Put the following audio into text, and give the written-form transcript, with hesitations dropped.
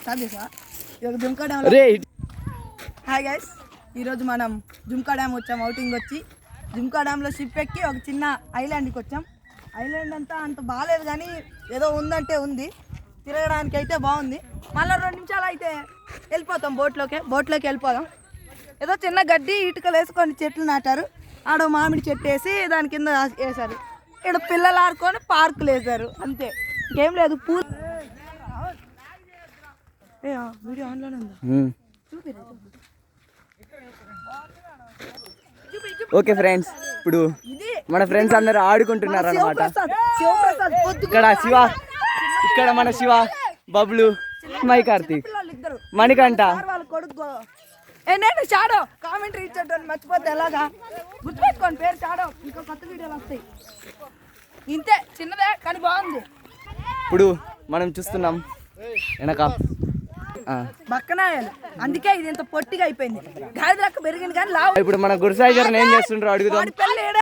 Jhumka dam. Hi guys, ఈరోజు మనం jhumka dam వచ్చాం. అవుటింగ్ వచ్చి జుమ్కా డ్యామ్లో షిప్ ఎక్కి ఒక చిన్న ఐలాండ్కి వచ్చాం. ఐలాండ్ అంతా అంత బాగాలేదు కానీ ఏదో ఉందంటే ఉంది, తిరగడానికి అయితే బాగుంది. మళ్ళీ 2 నిమిషాలు అయితే వెళ్ళిపోతాం బోట్లోకి వెళ్ళిపోదాం. ఏదో చిన్న గడ్డి ఇటుకలు వేసుకొని చెట్లు నాటారు. ఆడ మామిడి చెట్టు వేసి దాని కింద వేశారు. ఇక్కడ పిల్లలు ఆడుకొని పార్కులు వేశారు, అంతే, ఇంకేం లేదు. పూలు వీడియో ఆన్లోనే ఉందా? ఓకే ఫ్రెండ్స్, ఇప్పుడు మన ఫ్రెండ్స్ అందరూ ఆడుకుంటున్నారు అన్నమాట. ఇక్కడ మన శివ, బబ్లు, మై కార్తీక్, మణికంఠ. నేను షాడో కామెంటరీ ఇచ్చేటోని మర్చిపోతే ఎలాగా? గుర్తుపెట్టుకోండి పేరు షాడో. ఇంకా కొత్త వీడియోలు వస్తాయి. ఇంతే, చిన్నదే కానీ బాగుంది. ఇప్పుడు మనం చూస్తున్నాం వెనక బక్కనాయాలు, అందుకే ఇది ఇంత పొట్టిగా అయిపోయింది. గాడిద లెక్క పెరిగింది కానీ లావు. ఇప్పుడు మన గురుసాయి గారిని ఏం చేస్తుండ్రో అడుగుదాం.